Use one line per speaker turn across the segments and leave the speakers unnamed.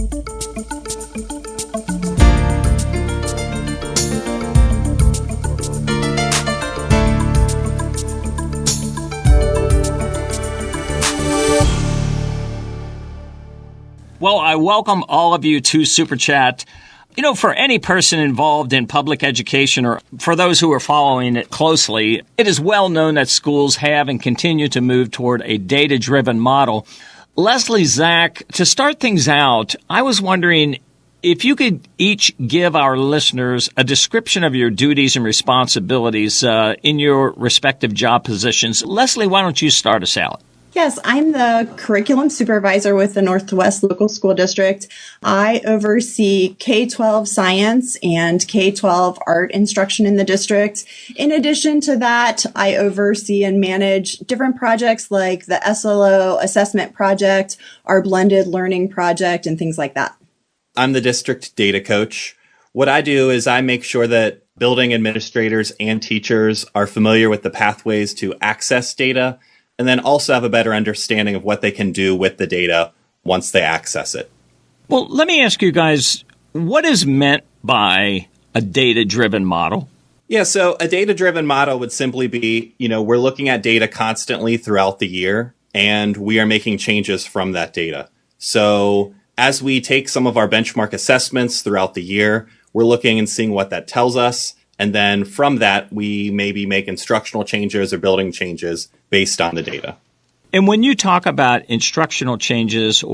Well, I welcome all of you to SuperChat. You know, for any person involved in public education or for those who are following it closely, it is well known that schools have and continue to move toward a data-driven model. Leslie, Zach, to start things out, I was wondering if you could each give our listeners a description of your duties and responsibilities in your respective job positions. Leslie, why don't you start us out?
Yes, I'm the curriculum supervisor with the Northwest Local School District. I oversee K-12 science and K-12 art instruction in the district. In addition to that, I oversee and manage different projects like the SLO assessment project, our blended learning project, and things like that.
I'm the district data coach. What I do is I make sure that building administrators and teachers are familiar with the pathways to access data, and then also have a better understanding of what they can do with the data once they access it.
Well, let me ask you guys, what is meant by a data-driven model?
Yeah, so a data-driven model would simply be, we're looking at data constantly throughout the year, and we are making changes from that data. So as we take some of our benchmark assessments throughout the year, we're looking and seeing what that tells us. And then from that, we maybe make instructional changes or building changes based on the data.
And when you talk about instructional changes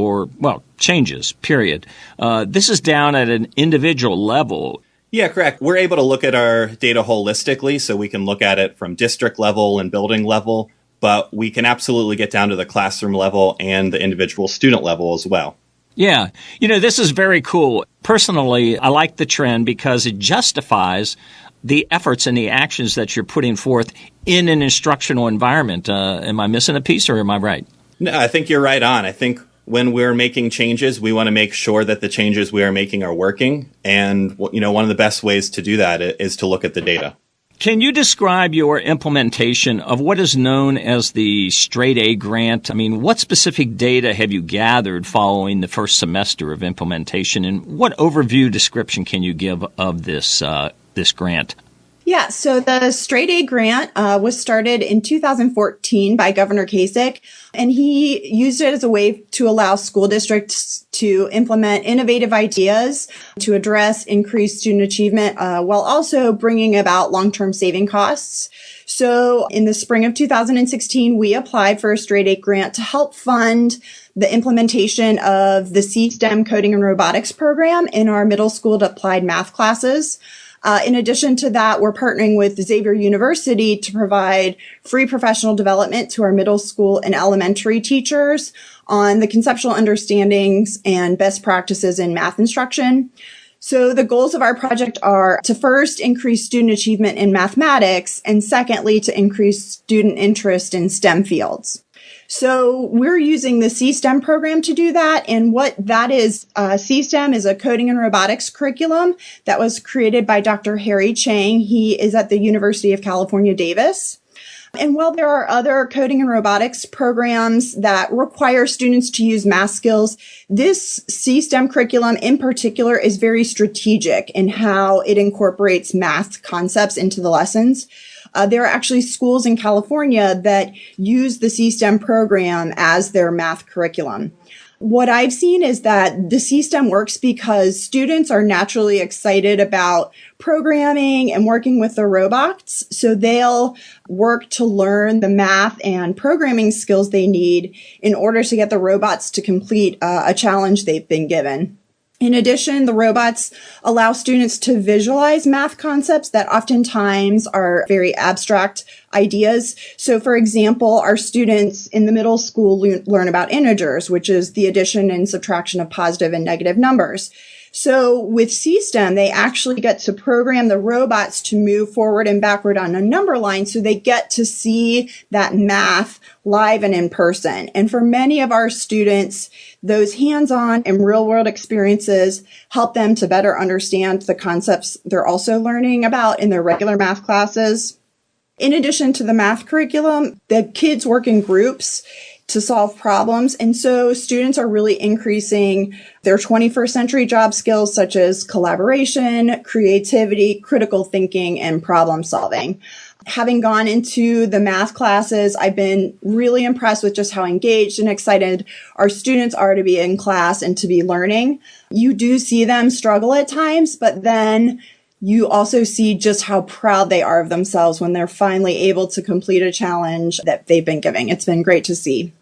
changes, period, this is down at an individual level.
Yeah, correct. We're able to look at our data holistically, so we can look at it from district level and building level, but we can absolutely get down to the classroom level and the individual student level as well.
Yeah. This is very cool. Personally, I like the trend because it justifies the efforts and the actions that you're putting forth in an instructional environment. Am I missing a piece or am I right?
No, I think you're right on. I think when we're making changes, we want to make sure that the changes we are making are working. And, one of the best ways to do that is to look at the data.
Can you describe your implementation of what is known as the Straight A grant? I mean, what specific data have you gathered following the first semester of implementation, and what overview description can you give of this grant?
Yeah, so the Straight A grant was started in 2014 by Governor Kasich, and he used it as a way to allow school districts to implement innovative ideas to address increased student achievement while also bringing about long-term saving costs. So in the spring of 2016, we applied for a Straight A grant to help fund the implementation of the C-STEM coding and robotics program in our middle school applied math classes. In addition to that, we're partnering with Xavier University to provide free professional development to our middle school and elementary teachers on the conceptual understandings and best practices in math instruction. So the goals of our project are to first increase student achievement in mathematics, and secondly, to increase student interest in STEM fields. So we're using the C-STEM program to do that. And what that is, C-STEM is a coding and robotics curriculum that was created by Dr. Harry Chang. He is at the University of California, Davis. And while there are other coding and robotics programs that require students to use math skills, this C-STEM curriculum in particular is very strategic in how it incorporates math concepts into the lessons. There are actually schools in California that use the C-STEM program as their math curriculum. What I've seen is that the C-STEM works because students are naturally excited about programming and working with the robots. So they'll work to learn the math and programming skills they need in order to get the robots to complete a challenge they've been given. In addition, the robots allow students to visualize math concepts that oftentimes are very abstract ideas. So, for example, our students in the middle school learn about integers, which is the addition and subtraction of positive and negative numbers. So with C-STEM, they actually get to program the robots to move forward and backward on a number line, so they get to see that math live and in person. And for many of our students, those hands-on and real-world experiences help them to better understand the concepts they're also learning about in their regular math classes. In addition to the math curriculum, the kids work in groups to solve problems. And so students are really increasing their 21st century job skills, such as collaboration, creativity, critical thinking, and problem solving. Having gone into the math classes, I've been really impressed with just how engaged and excited our students are to be in class and to be learning. You do see them struggle at times, but then you also see just how proud they are of themselves when they're finally able to complete a challenge that they've been giving. It's been great to see.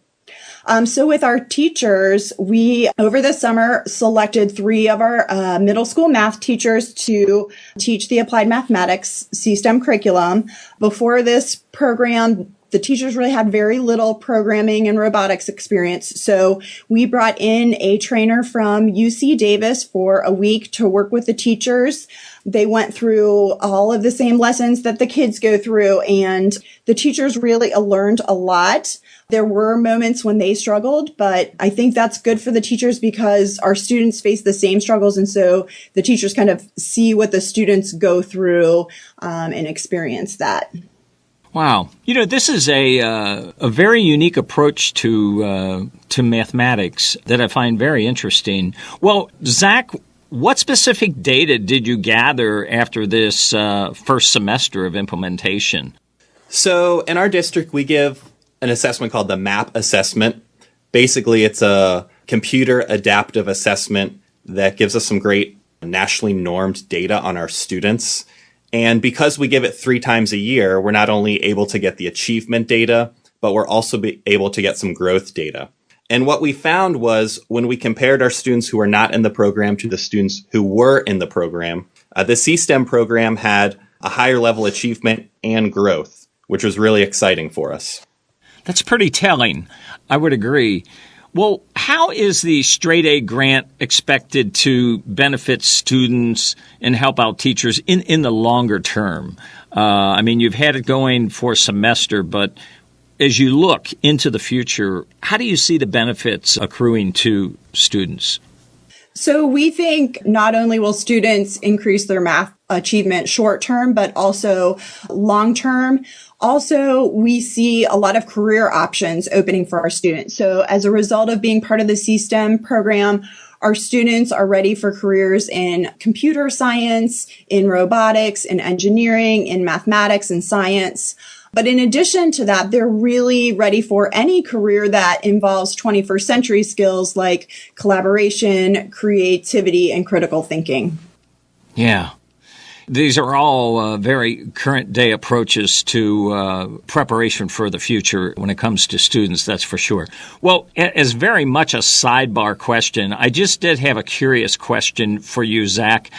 So with our teachers, we, over the summer, selected 3 of our middle school math teachers to teach the applied mathematics C-STEM curriculum. Before this program, the teachers really had very little programming and robotics experience. So we brought in a trainer from UC Davis for a week to work with the teachers. They went through all of the same lessons that the kids go through, and the teachers really learned a lot. There were moments when they struggled, but I think that's good for the teachers because our students face the same struggles. And so the teachers kind of see what the students go through and experience that.
Wow. This is a very unique approach to mathematics that I find very interesting. Well, Zach, what specific data did you gather after this first semester of implementation?
So in our district, we give an assessment called the MAP assessment. Basically, it's a computer adaptive assessment that gives us some great nationally normed data on our students. And because we give it 3 times a year, we're not only able to get the achievement data, but we're also able to get some growth data. And what we found was when we compared our students who were not in the program to the students who were in the program, the C-STEM program had a higher level achievement and growth, which was really exciting for us.
That's pretty telling. I would agree. Well, how is the Straight A grant expected to benefit students and help out teachers in the longer term? You've had it going for a semester, but as you look into the future, how do you see the benefits accruing to students?
So we think not only will students increase their math achievement short term, but also long term. Also, we see a lot of career options opening for our students. So as a result of being part of the C-STEM program, our students are ready for careers in computer science, in robotics, in engineering, in mathematics and science. But in addition to that, they're really ready for any career that involves 21st century skills like collaboration, creativity, and critical thinking.
Yeah. These are all very current day approaches to preparation for the future when it comes to students, that's for sure. Well, as very much a sidebar question, I just did have a curious question for you, Zach.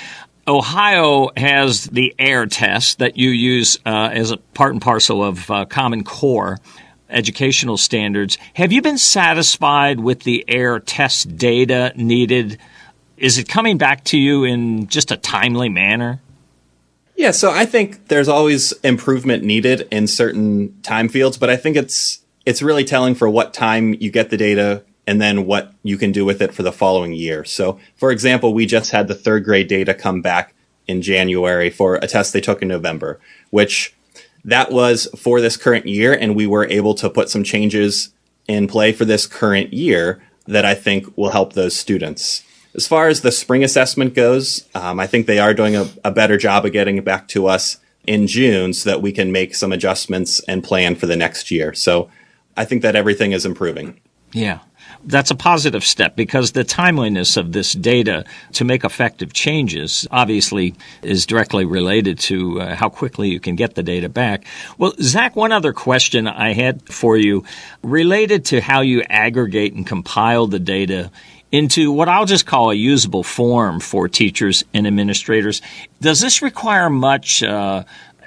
Ohio has the AIR test that you use as a part and parcel of Common Core educational standards. Have you been satisfied with the AIR test data needed? Is it coming back to you in just a timely manner?
Yeah, so I think there's always improvement needed in certain time fields, but I think it's really telling for what time you get the data and then what you can do with it for the following year. So, for example, we just had the 3rd grade data come back in January for a test they took in November, which that was for this current year, and we were able to put some changes in play for this current year that I think will help those students. As far as the spring assessment goes, I think they are doing a better job of getting it back to us in June so that we can make some adjustments and plan for the next year. So I think that everything is improving.
Yeah, that's a positive step because the timeliness of this data to make effective changes obviously is directly related to how quickly you can get the data back. Well, Zach, one other question I had for you related to how you aggregate and compile the data into what I'll just call a usable form for teachers and administrators. Does this require much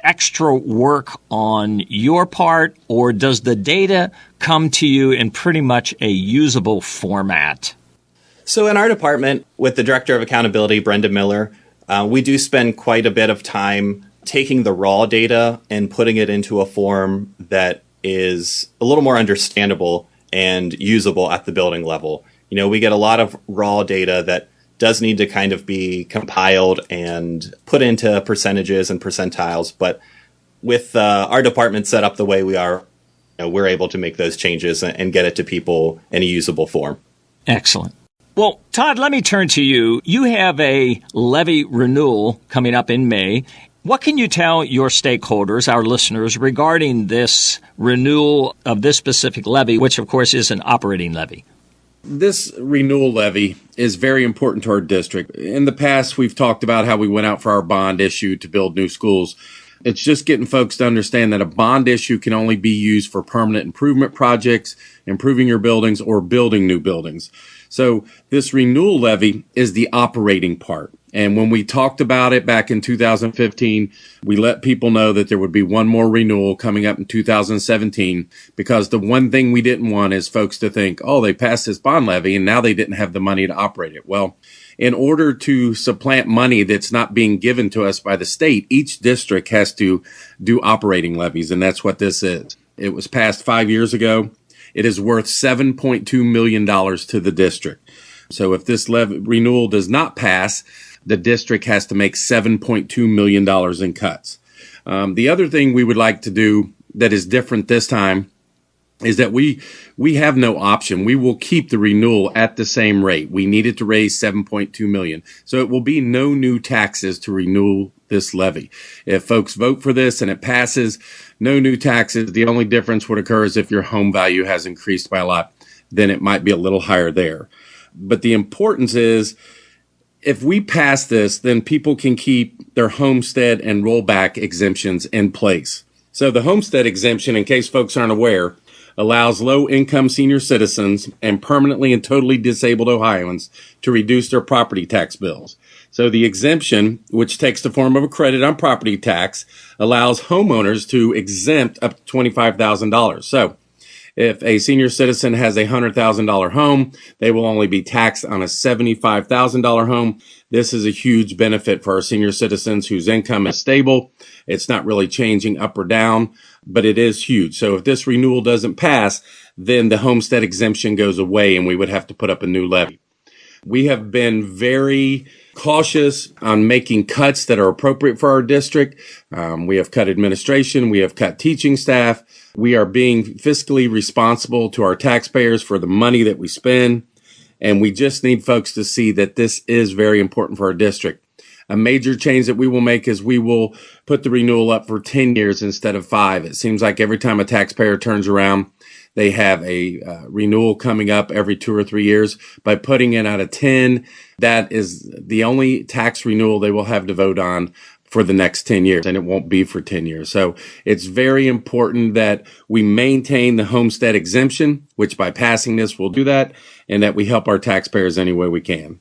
extra work on your part, or does the data come to you in pretty much a usable format?
So in our department, with the Director of Accountability, Brenda Miller, we do spend quite a bit of time taking the raw data and putting it into a form that is a little more understandable and usable at the building level. We get a lot of raw data that does need to kind of be compiled and put into percentages and percentiles. But with our department set up the way we are, we're able to make those changes and get it to people in a usable form.
Excellent. Well, Todd, let me turn to you. You have a levy renewal coming up in May. What can you tell your stakeholders, our listeners, regarding this renewal of this specific levy, which, of course, is an operating levy?
This renewal levy is very important to our district. In the past, we've talked about how we went out for our bond issue to build new schools. It's just getting folks to understand that a bond issue can only be used for permanent improvement projects, improving your buildings, or building new buildings. So this renewal levy is the operating part. And when we talked about it back in 2015, we let people know that there would be one more renewal coming up in 2017, because the one thing we didn't want is folks to think, oh, they passed this bond levy and now they didn't have the money to operate it. Well, in order to supplant money that's not being given to us by the state, each district has to do operating levies, and that's what this is. It was passed 5 years ago. It is worth $7.2 million to the district. So if this renewal does not pass, the district has to make $7.2 million in cuts. The other thing we would like to do that is different this time is that we have no option. We will keep the renewal at the same rate. We needed to raise $7.2 million. So it will be no new taxes to renew this levy. If folks vote for this and it passes, no new taxes. The only difference would occur is if your home value has increased by a lot, then it might be a little higher there. But the importance is, if we pass this, then people can keep their homestead and rollback exemptions in place. So the homestead exemption, in case folks aren't aware, allows low-income senior citizens and permanently and totally disabled Ohioans to reduce their property tax bills. So the exemption, which takes the form of a credit on property tax, allows homeowners to exempt up to $25,000. So if a senior citizen has a $100,000 home, they will only be taxed on a $75,000 home. This is a huge benefit for our senior citizens whose income is stable. It's not really changing up or down, but it is huge. So if this renewal doesn't pass, then the homestead exemption goes away and we would have to put up a new levy. We have been very cautious on making cuts that are appropriate for our district. We have cut administration. We have cut teaching staff. We are being fiscally responsible to our taxpayers for the money that we spend. And we just need folks to see that this is very important for our district. A major change that we will make is we will put the renewal up for 10 years instead of 5. It seems like every time a taxpayer turns around, they have a renewal coming up every 2 or 3 years. By putting it at a 10, that is the only tax renewal they will have to vote on for the next 10 years, and it won't be for 10 years. So it's very important that we maintain the homestead exemption, which by passing this will do that, and that we help our taxpayers any way we can.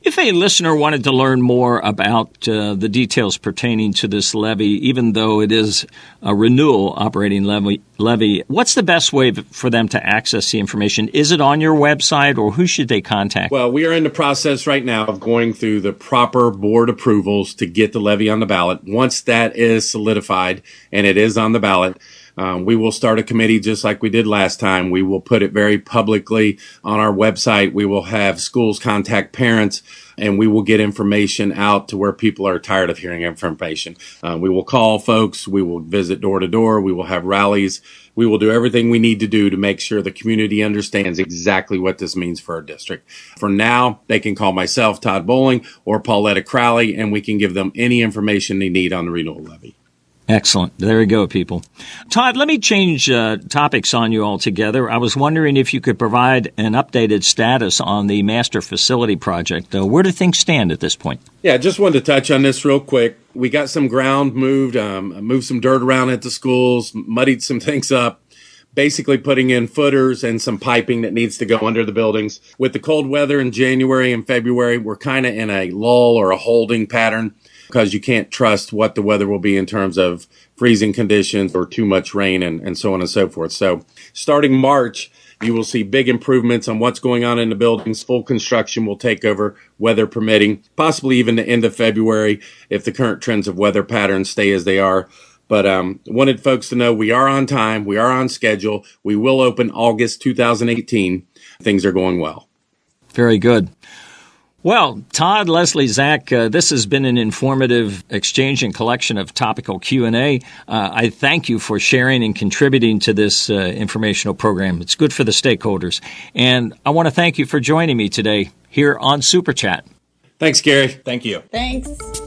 If a listener wanted to learn more about the details pertaining to this levy, even though it is a renewal operating levy, what's the best way for them to access the information? Is it on your website, or who should they contact?
Well, we are in the process right now of going through the proper board approvals to get the levy on the ballot. Once that is solidified and it is on the ballot, we will start a committee just like we did last time. We will put it very publicly on our website. We will have schools contact parents, and we will get information out to where people are tired of hearing information. We will call folks. We will visit door to door. We will have rallies. We will do everything we need to do to make sure the community understands exactly what this means for our district. For now, they can call myself, Todd Bowling, or Pauletta Crowley, and we can give them any information they need on the renewal levy.
Excellent. There you go, people. Todd, let me change topics on you altogether. I was wondering if you could provide an updated status on the master facility project. Where do things stand at this point?
Yeah, just wanted to touch on this real quick. We got some ground moved, moved some dirt around at the schools, muddied some things up, basically putting in footers and some piping that needs to go under the buildings. With the cold weather in January and February, we're kind of in a lull or a holding pattern, because you can't trust what the weather will be in terms of freezing conditions or too much rain and so on and so forth. So starting March, you will see big improvements on what's going on in the buildings. Full construction will take over, weather permitting, possibly even the end of February if the current trends of weather patterns stay as they are. But wanted folks to know we are on time. We are on schedule. We will open August 2018. Things are going well.
Very good. Well, Todd, Leslie, Zach, this has been an informative exchange and collection of topical Q&A. I thank you for sharing and contributing to this informational program. It's good for the stakeholders. And I want to thank you for joining me today here on SuperChat.
Thanks, Gary.
Thank you.
Thanks.